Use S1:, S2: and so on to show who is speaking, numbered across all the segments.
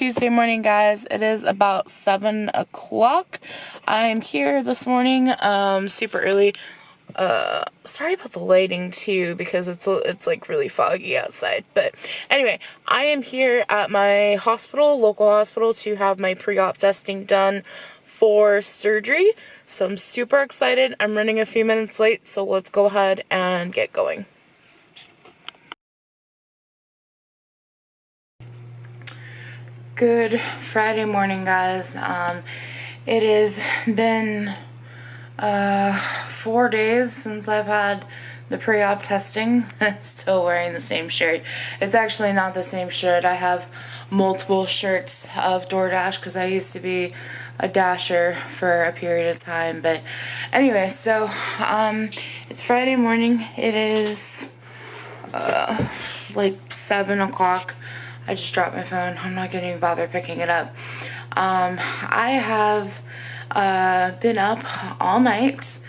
S1: Tuesday morning, guys. It is about 7 o'clock. I'm here this morning, super early. Sorry about the lighting too, because it's like really foggy outside. But anyway, I am here at my hospital, local hospital, to have my pre-op testing done for surgery. So I'm super excited. I'm running a few minutes late, so let's go ahead and get going. Good Friday morning, guys. It has been 4 days since I've had the pre-op testing. I'm still wearing the same shirt. It's actually not the same shirt. I have multiple shirts of DoorDash because I used to be a dasher for a period of time. But anyway, so it's Friday morning. It is like 7 o'clock. I just dropped my phone. I'm not going to bother picking it up. I have been up all night.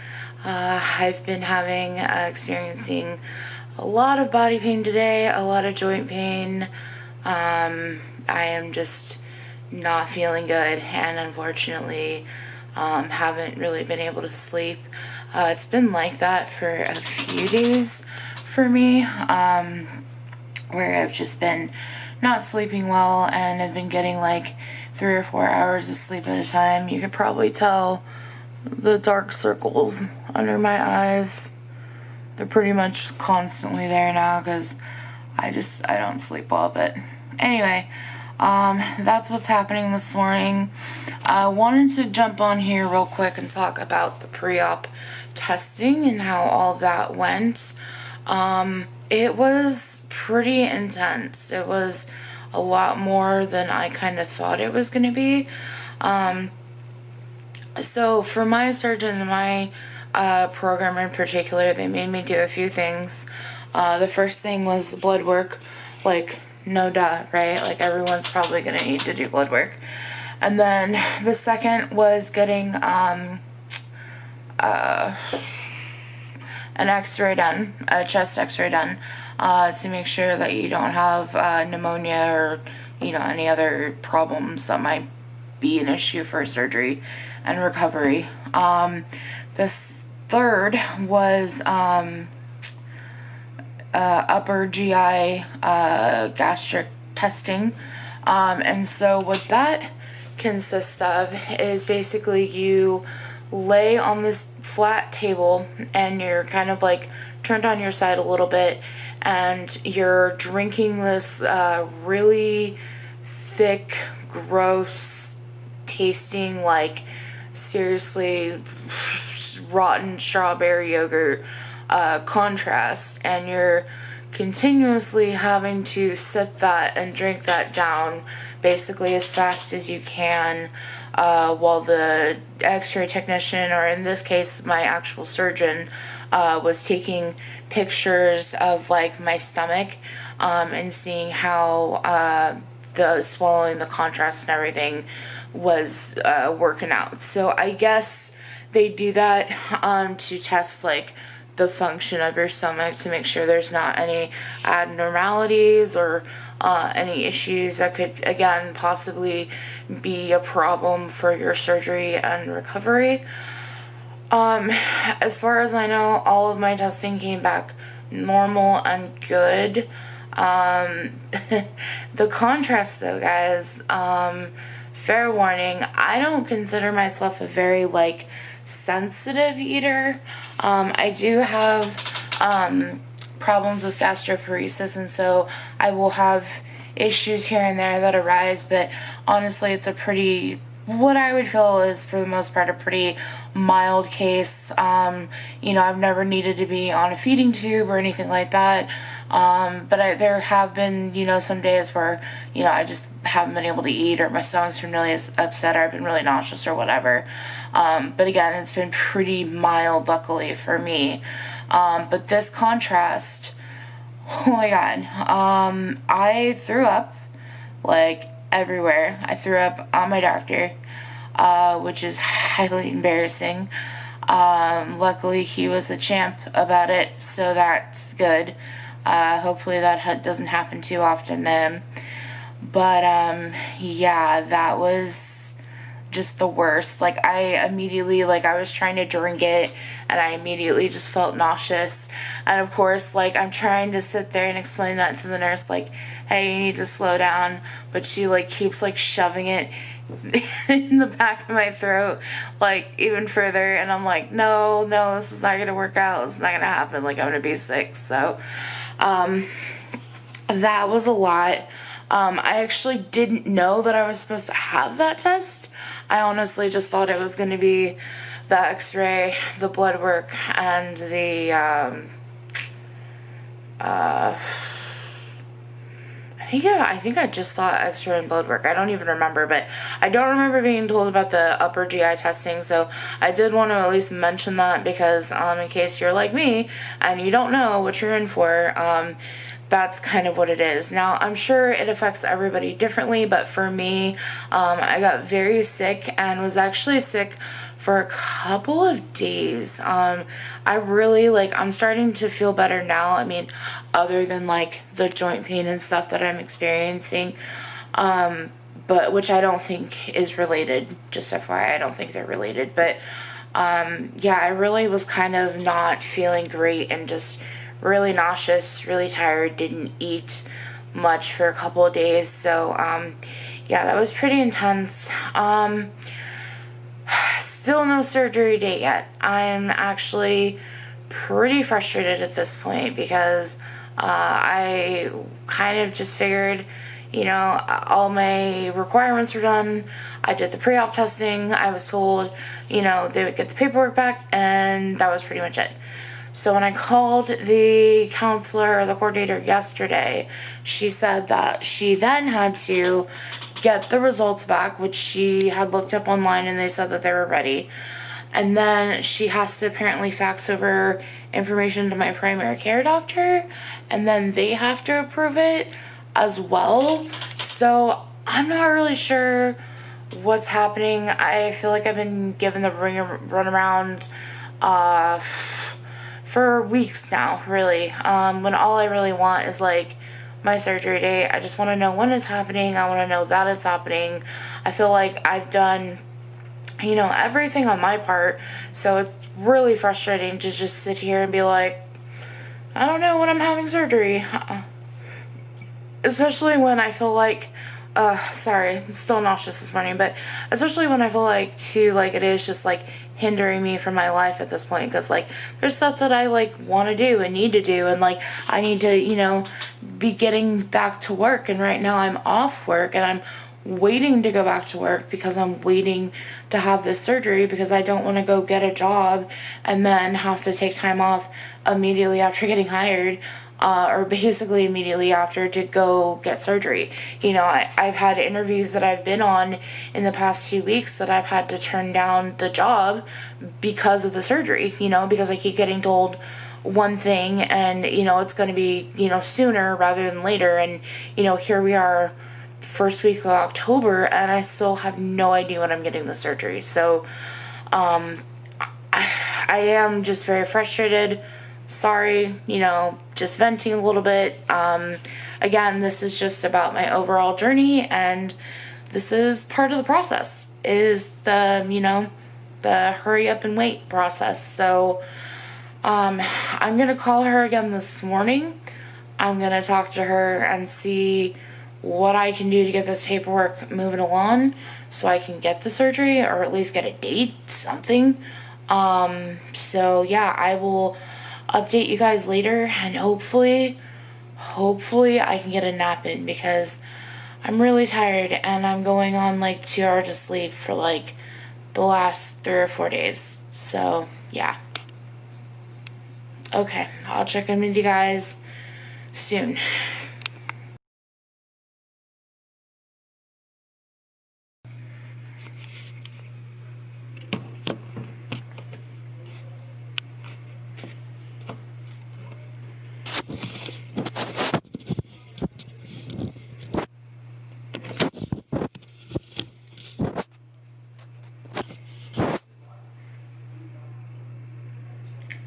S1: I've been experiencing a lot of body pain today, a lot of joint pain. I am just not feeling good, and unfortunately haven't really been able to sleep. It's been like that for a few days for me, where I've just been not sleeping well, and I've been getting like 3 or 4 hours of sleep at a time. You could probably tell the dark circles under my eyes. They're pretty much constantly there now because I don't sleep well. But anyway, that's what's happening this morning. I wanted to jump on here real quick and talk about the pre-op testing and how all that went. It was pretty intense. It was a lot more than I kind of thought it was going to be. So for my surgeon and my program in particular, they made me do a few things. The first thing was the blood work, like no duh, right? Like everyone's probably going to need to do blood work. And then the second was getting an x-ray done, a chest x-ray done, to make sure that you don't have pneumonia or, any other problems that might be an issue for surgery and recovery. This third was upper GI gastric testing. And so what that consists of is basically you lay on this flat table and you're kind of like turned on your side a little bit, and you're drinking this really thick, gross tasting, like seriously rotten strawberry yogurt contrast, and you're continuously having to sip that and drink that down basically as fast as you can, while the x-ray technician, or in this case my actual surgeon, was taking pictures of like my stomach, and seeing how the swallowing, the contrast and everything was working out. So I guess they do that to test like the function of your stomach, to make sure there's not any abnormalities or any issues that could, again, possibly be a problem for your surgery and recovery. As far as I know, all of my testing came back normal and good. The contrast though, guys, fair warning, I don't consider myself a very sensitive eater. I do have problems with gastroparesis, and so I will have issues here and there that arise, but honestly it's a pretty, what I would feel is for the most part a pretty mild case. I've never needed to be on a feeding tube or anything like that, but there have been some days where I just haven't been able to eat, or my stomach's been really upset, or I've been really nauseous or whatever. But again, it's been pretty mild, luckily for me. But this contrast, oh my god, I threw up everywhere. I threw up on my doctor, which is highly embarrassing. Luckily he was a champ about it, so that's good. Hopefully that doesn't happen too often to him. But yeah, that was just the worst. Like, I immediately, like, I was trying to drink it and I immediately just felt nauseous. And of course, like, I'm trying to sit there and explain that to the nurse, like, hey, you need to slow down, but she, like, keeps, like, shoving it in the back of my throat, like, even further. And I'm like, no, this is not gonna work out, it's not gonna happen, like, I'm gonna be sick. So that was a lot. I actually didn't know that I was supposed to have that test. I honestly just thought it was going to be the x-ray, the blood work, and the I think I just thought x-ray and blood work. I don't even remember, but I don't remember being told about the upper GI testing, so I did want to at least mention that because in case you're like me and you don't know what you're in for, that's kind of what it is. Now, I'm sure it affects everybody differently, but for me, I got very sick and was actually sick for a couple of days. I really, like, I'm starting to feel better now. I mean, other than, like, the joint pain and stuff that I'm experiencing, but which I don't think is related. Just FYI, I don't think they're related. But, yeah, I really was kind of not feeling great and just really nauseous, really tired, didn't eat much for a couple of days. So, yeah, that was pretty intense. Still no surgery date yet. I'm actually pretty frustrated at this point because I kind of just figured, you know, all my requirements were done. I did the pre-op testing. I was told, you know, they would get the paperwork back, and that was pretty much it. So when I called the counselor or the coordinator yesterday, she said that she then had to get the results back, which she had looked up online and they said that they were ready. And then she has to apparently fax over information to my primary care doctor, and then they have to approve it as well. So I'm not really sure what's happening. I feel like I've been given the runaround for weeks now, really, when all I really want is, like, my surgery date. I just want to know when it's happening. I want to know that it's happening. I feel like I've done, you know, everything on my part, so it's really frustrating to just sit here and be like, I don't know when I'm having surgery. Especially when I feel like, sorry, I'm still nauseous this morning, but especially when I feel like, too, like, it is just, like, hindering me from my life at this point, because, like, there's stuff that I, like, want to do and need to do, and, like, I need to, you know, be getting back to work, and right now I'm off work, and I'm waiting to go back to work because I'm waiting to have this surgery, because I don't want to go get a job and then have to take time off immediately after getting hired, or basically immediately after, to go get surgery. You know, I've had interviews that I've been on in the past few weeks that I've had to turn down the job because of the surgery, you know, because I keep getting told one thing and, you know, it's going to be, you know, sooner rather than later. And, you know, here we are, first week of October, and I still have no idea when I'm getting the surgery. So, I am just very frustrated. Sorry, you know, just venting a little bit. Again, this is just about my overall journey, and this is part of the process, is the, you know, the hurry up and wait process. So, I'm going to call her again this morning. I'm going to talk to her and see what I can do to get this paperwork moving along so I can get the surgery, or at least get a date, something. So yeah, I will update you guys later, and hopefully I can get a nap in, because I'm really tired and I'm going on like 2 hours of sleep for like the last 3 or 4 days. So yeah. Okay, I'll check in with you guys soon.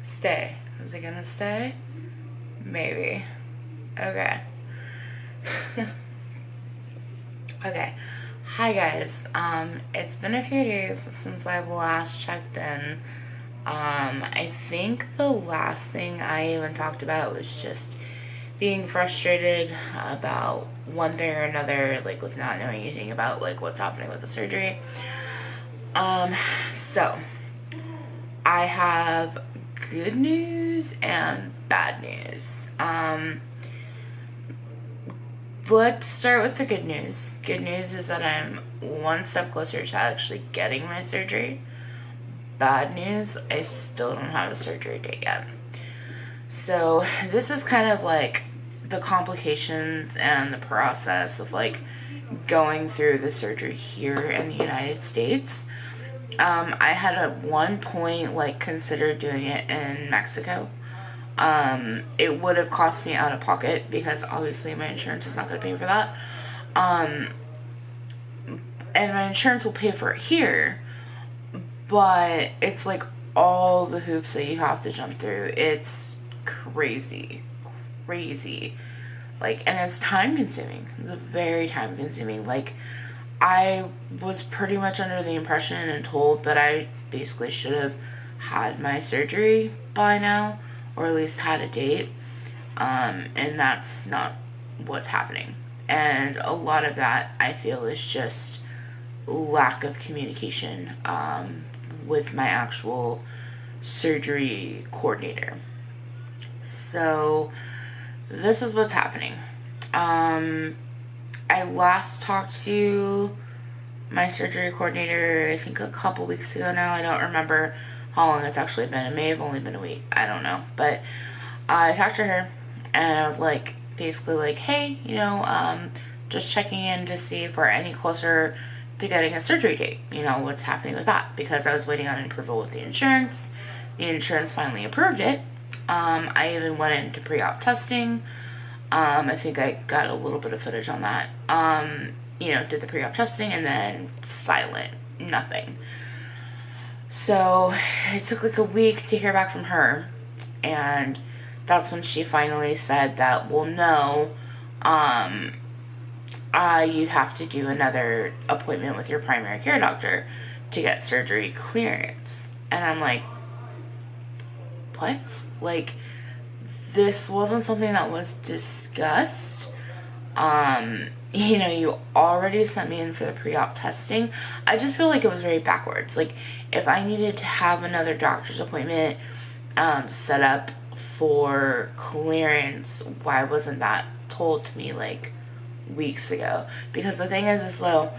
S1: Stay. Is it gonna stay? Maybe. Okay. Okay. Hi guys. It's been a few days since I've last checked in. I think the last thing I even talked about was just being frustrated about one thing or another, like with not knowing anything about like what's happening with the surgery. Um, so I have good news and bad news. Let's start with the good news. Good news is that I'm one step closer to actually getting my surgery. Bad news, I still don't have a surgery date yet. So, this is kind of like the complications and the process of like going through the surgery here in the United States. I had at one point like considered doing it in Mexico. It would have cost me out of pocket because obviously my insurance is not going to pay for that. Um, and my insurance will pay for it here, but it's like all the hoops that you have to jump through. It's crazy, crazy. Like, and it's time consuming. It's very time consuming. Like, I was pretty much under the impression and told that I basically should have had my surgery by now, or at least had a date. And that's not what's happening. And a lot of that I feel is just lack of communication with my actual surgery coordinator. So, this is what's happening. I last talked to my surgery coordinator, I think a couple weeks ago now. I don't remember how long it's actually been. It may have only been a week. I don't know. But I talked to her and I was like, basically like, hey, just checking in to see if we're any closer to getting a surgery date. What's happening with that? Because I was waiting on an approval with the insurance. The insurance finally approved it. I even went into pre-op testing. I think I got a little bit of footage on that. Did the pre-op testing and then silent, nothing. So it took like a week to hear back from her, and that's when she finally said that, well, no, you have to do another appointment with your primary care doctor to get surgery clearance. And I'm like, what? Like, this wasn't something that was discussed. You already sent me in for the pre-op testing. I just feel like it was very backwards. Like, if I needed to have another doctor's appointment set up for clearance, why wasn't that told to me like weeks ago? Because the thing is though,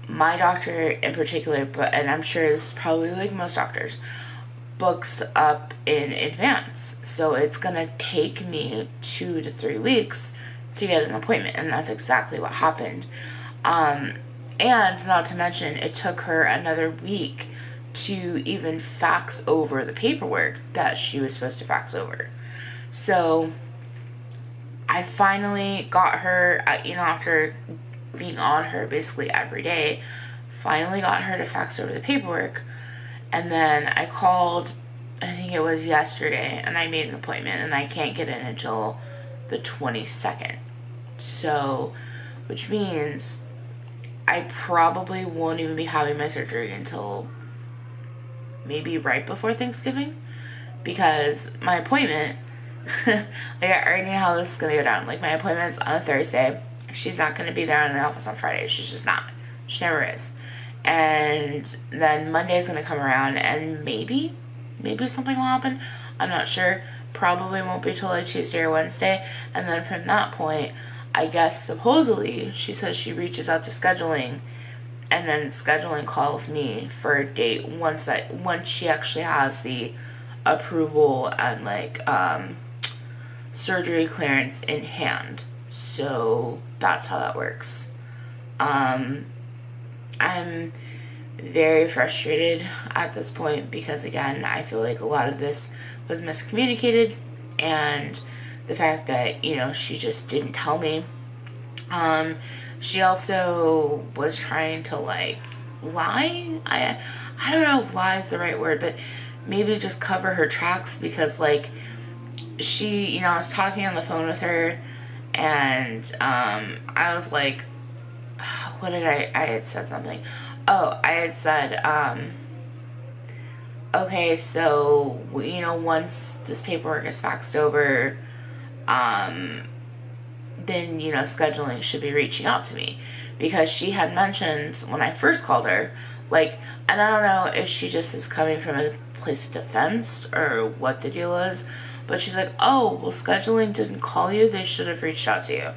S1: my doctor in particular, and I'm sure this is probably like most doctors, books up in advance. So it's gonna take me 2 to 3 weeks to get an appointment, and that's exactly what happened. And not to mention, it took her another week to even fax over the paperwork that she was supposed to fax over. So I finally got her, after being on her basically every day, finally got her to fax over the paperwork. And then I called, I think it was yesterday, and I made an appointment, and I can't get in until the 22nd. So, which means I probably won't even be having my surgery until maybe right before Thanksgiving, because my appointment, like, I already know how this is going to go down. Like, my appointment's on a Thursday. She's not going to be there in the office on Friday. She's just not. She never is. And then Monday's going to come around, and maybe something will happen. I'm not sure. Probably won't be till like Tuesday or Wednesday. And then from that point, I guess supposedly she says she reaches out to scheduling, and then scheduling calls me for a date once she actually has the approval and like surgery clearance in hand. So that's how that works. I'm very frustrated at this point because, again, I feel like a lot of this was miscommunicated, and the fact that, she just didn't tell me. She also was trying to, like, lie. I don't know if lie is the right word, but maybe just cover her tracks, because, like, she, I was talking on the phone with her, and I was like, what did I had said something. Oh, I had said, okay, so, you know, once this paperwork is faxed over, then, you know, scheduling should be reaching out to me. Because she had mentioned when I first called her, like, and I don't know if she just is coming from a place of defense or what the deal is, but she's like, oh, well, scheduling didn't call you, they should have reached out to you.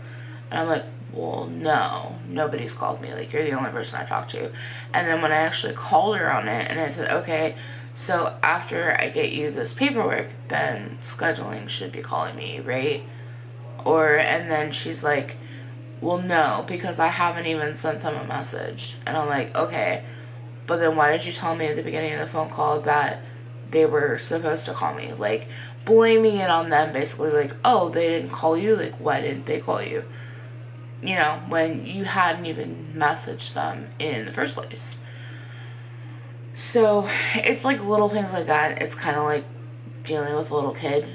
S1: And I'm like, well, no, nobody's called me. Like, you're the only person I talked to. And then when I actually called her on it, and I said, okay, so after I get you this paperwork, then scheduling should be calling me, right? And then she's like, well, no, because I haven't even sent them a message. And I'm like, okay, but then why did you tell me at the beginning of the phone call that they were supposed to call me? Like, blaming it on them, basically, like, oh, they didn't call you? Like, why didn't they call you? You know, when you hadn't even messaged them in the first place. So, it's like little things like that. It's kind of like dealing with a little kid.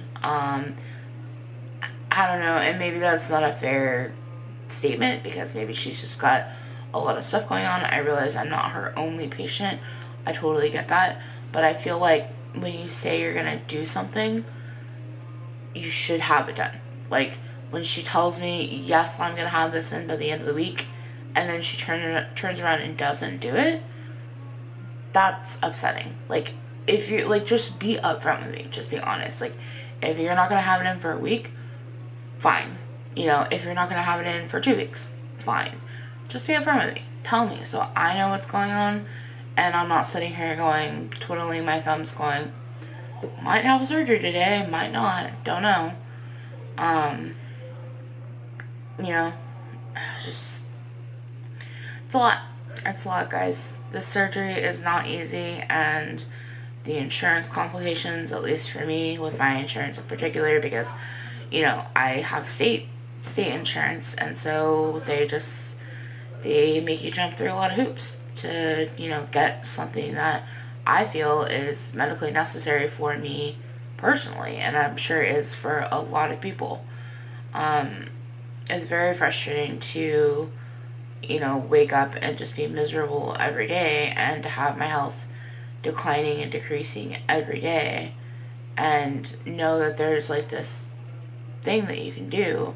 S1: I don't know, and maybe that's not a fair statement because maybe she's just got a lot of stuff going on. I realize I'm not her only patient. I totally get that. But I feel like when you say you're going to do something, you should have it done. Like, when she tells me, yes, I'm going to have this in by the end of the week, and then she turns around and doesn't do it, that's upsetting. Like, if you're, like, just be upfront with me. Just be honest. Like, if you're not going to have it in for a week, fine. You know, if you're not going to have it in for 2 weeks, fine. Just be upfront with me. Tell me so I know what's going on, and I'm not sitting here going, twiddling my thumbs going, might have surgery today, might not, don't know. You know, just, it's a lot. It's a lot, guys. This surgery is not easy, and the insurance complications, at least for me, with my insurance in particular, because, you know, I have state insurance, and so they make you jump through a lot of hoops to, you know, get something that I feel is medically necessary for me personally, and I'm sure is for a lot of people. It's very frustrating to, you know, wake up and just be miserable every day, and to have my health declining and decreasing every day, and know that there's like this thing that you can do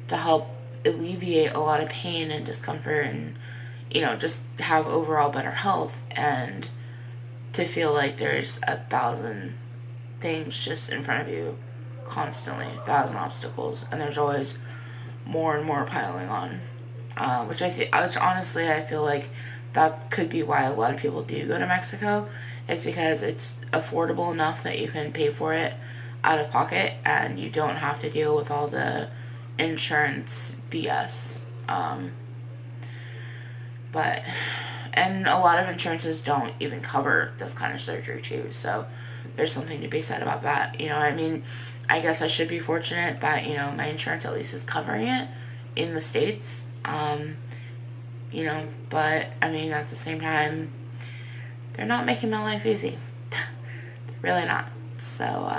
S1: to help alleviate a lot of pain and discomfort, and, you know, just have overall better health, and to feel like there's 1,000 things just in front of you constantly, 1,000 obstacles, and there's always more and more piling on, which honestly I feel like that could be why a lot of people do go to Mexico. It's because it's affordable enough that you can pay for it out of pocket, and you don't have to deal with all the insurance BS. And a lot of insurances don't even cover this kind of surgery too, so there's something to be said about that. You know, I mean, I guess I should be fortunate that, you know, my insurance at least is covering it in the States. You know, but I mean, at the same time, they're not making my life easy. They're really not. So,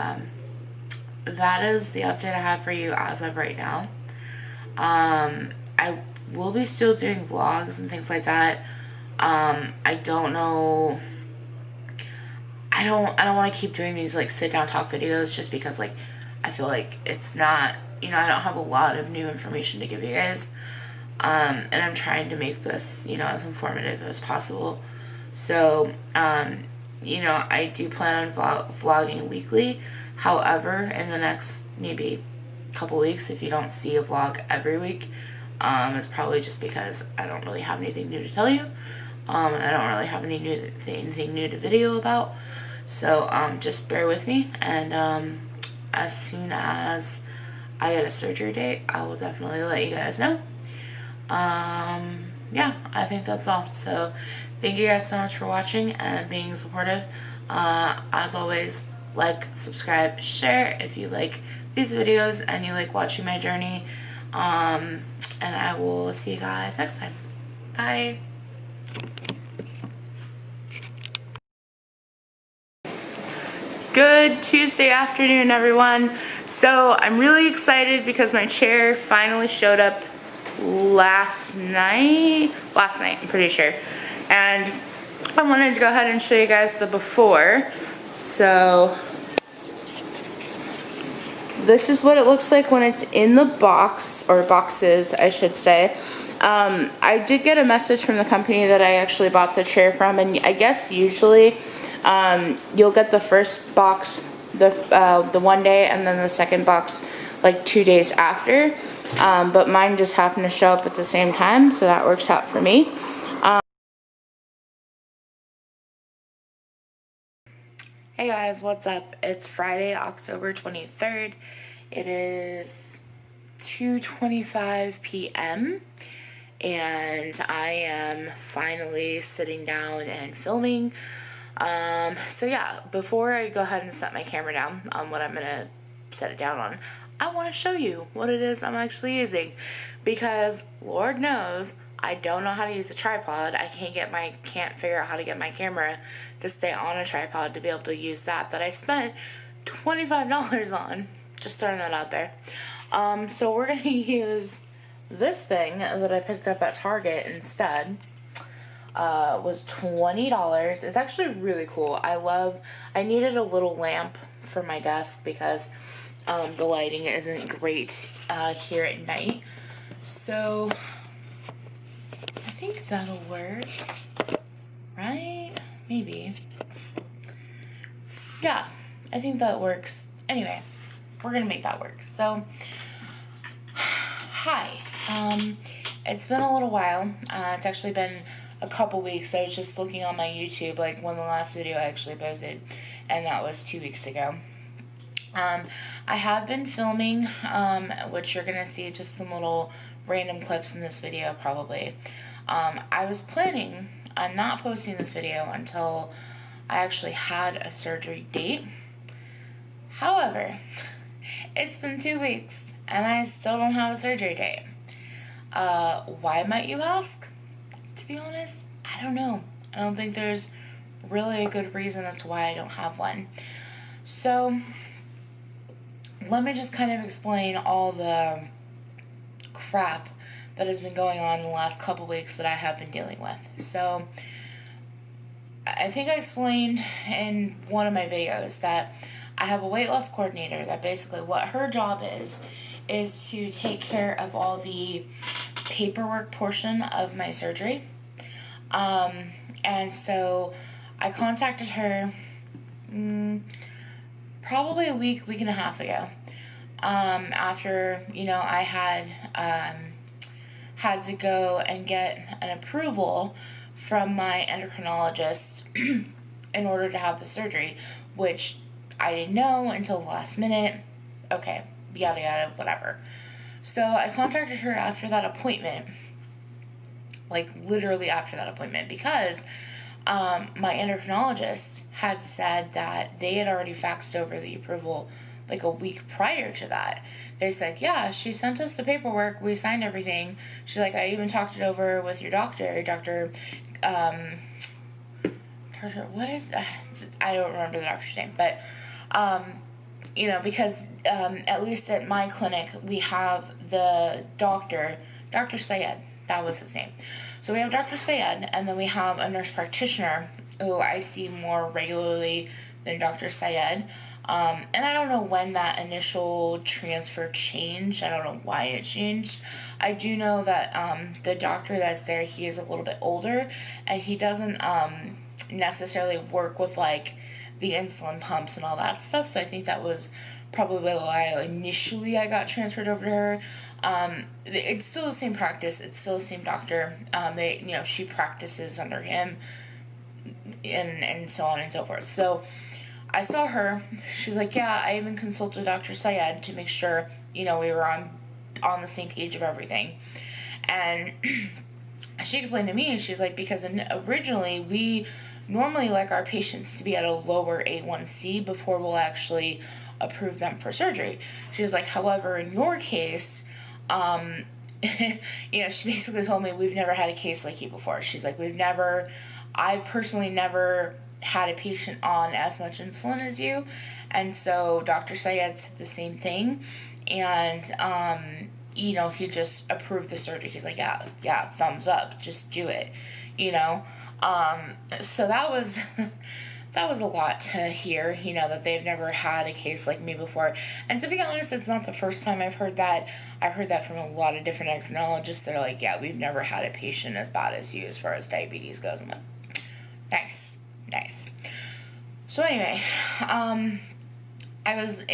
S1: that is the update I have for you as of right now. I will be still doing vlogs and things like that. I don't know. I don't want to keep doing these like sit down talk videos, just because like I feel like it's not, you know, I don't have a lot of new information to give you guys. And I'm trying to make this, you know, as informative as possible. So, you know, I do plan on vlogging weekly. However, in the next maybe couple weeks, if you don't see a vlog every week, it's probably just because I don't really have anything new to tell you. And I don't really have anything new to video about. So, just bear with me, and as soon as I get a surgery date, I will definitely let you guys know. Yeah, I think that's all. So, thank you guys so much for watching and being supportive. As always, like, subscribe, share if you like these videos and you like watching my journey. And I will see you guys next time. Bye. Good Tuesday afternoon, everyone. So I'm really excited because my chair finally showed up last night, I'm pretty sure. And I wanted to go ahead and show you guys the before. So this is what it looks like when it's in the box, or boxes, I should say. I did get a message from the company that I actually bought the chair from, and I guess usually you'll get the first box the one day, and then the second box like 2 days after. But mine just happened to show up at the same time, so that works out for me. Hey guys, what's up? It's Friday, October 23rd. It is 2:25 p.m. and I am finally sitting down and filming. So yeah, before I go ahead and set my camera down on what I'm gonna set it down on, I want to show you what it is I'm actually using, because Lord knows I don't know how to use a tripod. I can't figure out how to get my camera to stay on a tripod to be able to use that I spent $25 on. Just throwing that out there. So we're gonna use this thing that I picked up at Target instead. Was $20. It's actually really cool. I needed a little lamp for my desk because the lighting isn't great here at night. So I think that'll work, right? Maybe. Yeah, I think that works. Anyway, we're gonna make that work. So, hi. It's been a little while. It's actually been a couple weeks. I was just looking on my YouTube, like when the last video I actually posted, and that was 2 weeks ago. I have been filming, which you're gonna see just some little random clips in this video probably. I was planning on not posting this video until I actually had a surgery date. However, it's been 2 weeks and I still don't have a surgery date. Why, might you ask? To be honest, I don't know. I don't think there's really a good reason as to why I don't have one. So let me just kind of explain all the crap that has been going on in the last couple weeks that I have been dealing with. So I think I explained in one of my videos that I have a weight loss coordinator that basically what her job is to take care of all the paperwork portion of my surgery. And so I contacted her probably a week and a half ago, after, I had to go and get an approval from my endocrinologist in order to have the surgery, which I didn't know until the last minute. Okay, yada yada, whatever. So I contacted her after that appointment, like literally after that appointment, because my endocrinologist had said that they had already faxed over the approval like a week prior to that. They said, yeah, she sent us the paperwork, we signed everything. She's like, I even talked it over with your doctor, what is that? I don't remember the doctor's name, but because at least at my clinic we have the Dr. Syed. That was his name. So we have Dr. Syed, and then we have a nurse practitioner who I see more regularly than Dr. Syed. And I don't know when that initial transfer changed. I don't know why it changed. I do know that the doctor that's there, he is a little bit older, and he doesn't necessarily work with like the insulin pumps and all that stuff. So I think that was probably why initially I got transferred over to her. It's still the same practice. It's still the same doctor. She practices under him, and so on and so forth. So I saw her. She's like, yeah, I even consulted Dr. Syed to make sure, we were on the same page of everything. And she explained to me, she's like, because originally we normally like our patients to be at a lower A1C before we'll actually approve them for surgery. She was like, however, in your case, she basically told me, we've never had a case like you before. She's like, I've personally never had a patient on as much insulin as you. And so Dr. Syed said the same thing. And he just approved the surgery. He's like, yeah, thumbs up, just do it, so that was that was a lot to hear, that they've never had a case like me before. And to be honest, it's not the first time I've heard that. I've heard that from a lot of different endocrinologists that are like, yeah, we've never had a patient as bad as you as far as diabetes goes. I'm like, nice. So anyway, I was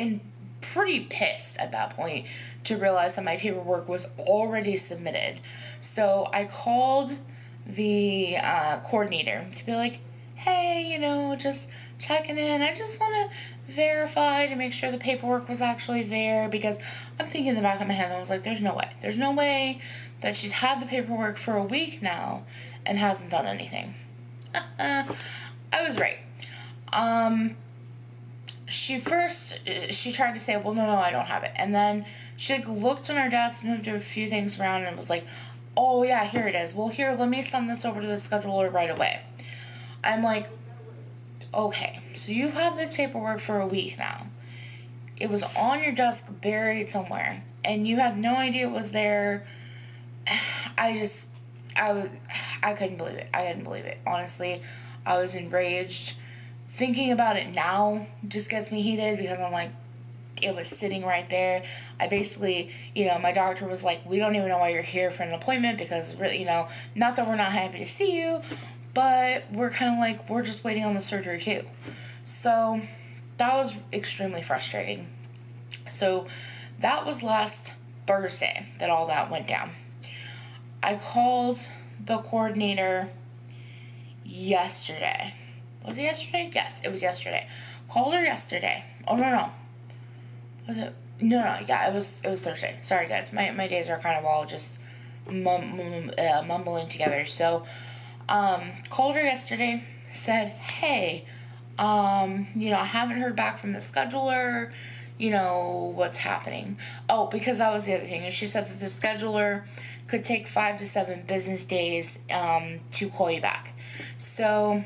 S1: pretty pissed at that point to realize that my paperwork was already submitted. So I called the coordinator to be like, hey, just checking in. I just want to verify to make sure the paperwork was actually there, because I'm thinking in the back of my head, I was like, there's no way that she's had the paperwork for a week now and hasn't done anything. I was right. She tried to say, well, no, I don't have it. And then she looked on her desk, moved a few things around, and was like, oh yeah, here it is. Well, here, let me send this over to the scheduler right away. I'm like, okay, so you've had this paperwork for a week now. It was on your desk, buried somewhere, and you had no idea it was there. I couldn't believe it. I couldn't believe it. Honestly, I was enraged. Thinking about it now just gets me heated, because I'm like, it was sitting right there. I basically, my doctor was like, we don't even know why you're here for an appointment, because really, not that we're not happy to see you, but we're kind of like, we're just waiting on the surgery too. So that was extremely frustrating. So that was last Thursday that all that went down. I called the coordinator yesterday. Was it yesterday? Yes, it was yesterday. Called her yesterday. Oh, no. Was it? No, yeah, it was Thursday. Sorry, guys. My days are kind of all just mumbling together. So, called her yesterday, said, hey, I haven't heard back from the scheduler, what's happening. Oh, because that was the other thing. And she said that the scheduler could take 5 to 7 business days, to call you back. So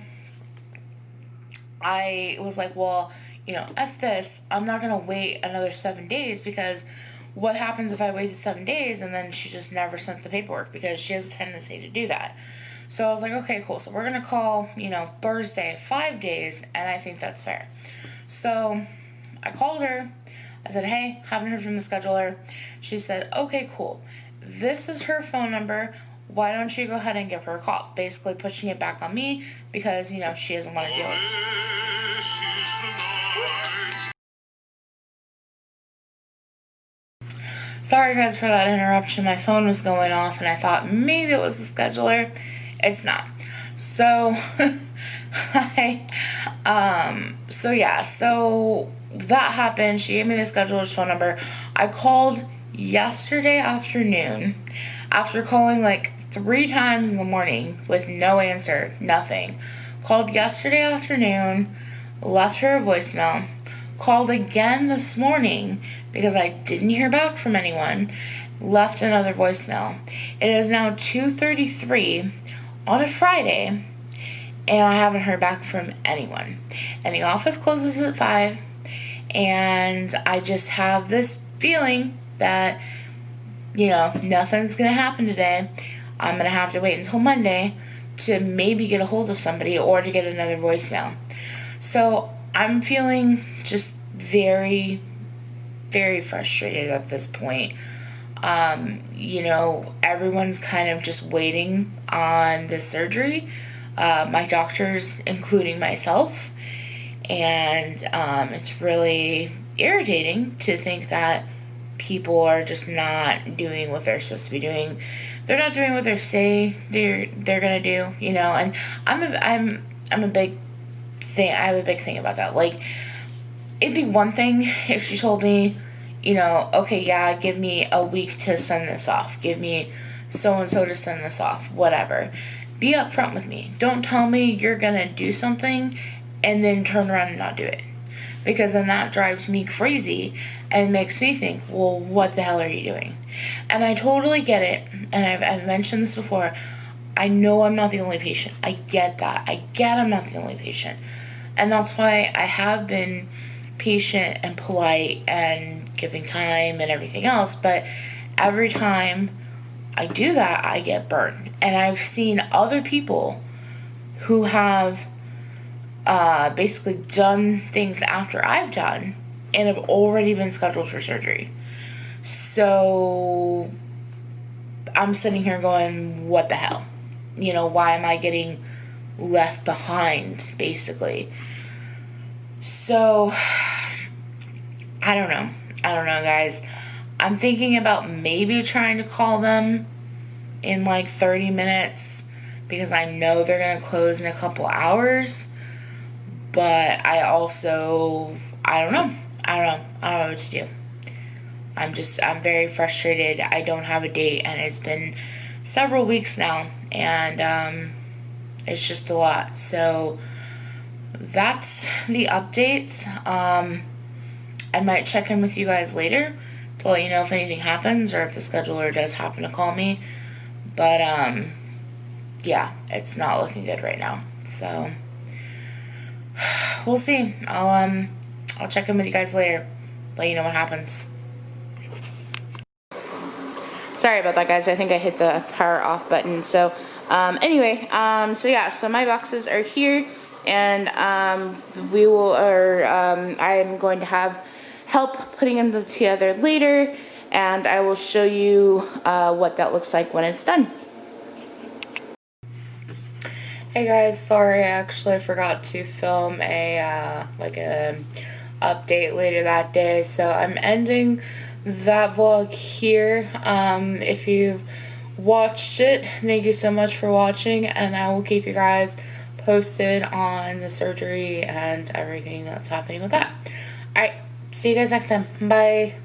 S1: I was like, well, F this, I'm not going to wait another 7 days, because what happens if I wait the 7 days and then she just never sent the paperwork, because she has a tendency to do that. So I was like, okay, cool. So we're going to call, Thursday, 5 days, and I think that's fair. So I called her. I said, hey, haven't heard from the scheduler. She said, okay, cool. This is her phone number. Why don't you go ahead and give her a call? Basically pushing it back on me, because, she doesn't want to deal with it. Sorry, guys, for that interruption. My phone was going off, and I thought maybe it was the scheduler. It's not. So, so that happened. She gave me the scheduler's phone number. I called yesterday afternoon, after calling like 3 times in the morning with no answer, nothing. Called yesterday afternoon, left her a voicemail. Called again this morning because I didn't hear back from anyone. Left another voicemail. It is now 2:33 on a Friday, and I haven't heard back from anyone. And the office closes at 5, and I just have this feeling that, nothing's going to happen today. I'm going to have to wait until Monday to maybe get a hold of somebody or to get another voicemail. So I'm feeling just very, very frustrated at this point. Everyone's kind of just waiting on the surgery. My doctors, including myself. And it's really irritating to think that people are just not doing what they're supposed to be doing. They're not doing what they say they're gonna do, and I'm a big thing. I have a big thing about that. Like, it'd be one thing if she told me, okay, yeah, give me a week to send this off. Give me so-and-so to send this off. Whatever. Be upfront with me. Don't tell me you're gonna do something and then turn around and not do it. Because then that drives me crazy and makes me think, well, what the hell are you doing? And I totally get it. And I've mentioned this before. I know I'm not the only patient. I get that. I get I'm not the only patient. And that's why I have been patient and polite and giving time and everything else. But every time I do that, I get burned. And I've seen other people who have basically done things after I've done and have already been scheduled for surgery. So I'm sitting here going, what the hell? You know, why am I getting left behind, basically? So, I don't know. Guys. I'm thinking about maybe trying to call them in like 30 minutes because I know they're going to close in a couple hours. But I don't know. I don't know what to do. I'm very frustrated. I don't have a date, and it's been several weeks now, and it's just a lot. So that's the updates. I might check in with you guys later to let you know if anything happens or if the scheduler does happen to call me. But yeah, it's not looking good right now. So we'll see. I'll check in with you guys later. Let you know what happens. Sorry about that, guys. I think I hit the power off button. So anyway, so yeah, so my boxes are here, and I'm going to have help putting them together later, and I will show you what that looks like when it's done. Hey guys, sorry, I actually forgot to film a update later that day, so I'm ending that vlog here. If you've watched it, thank you so much for watching, and I will keep you guys posted on the surgery and everything that's happening with that. Alright, see you guys next time. Bye.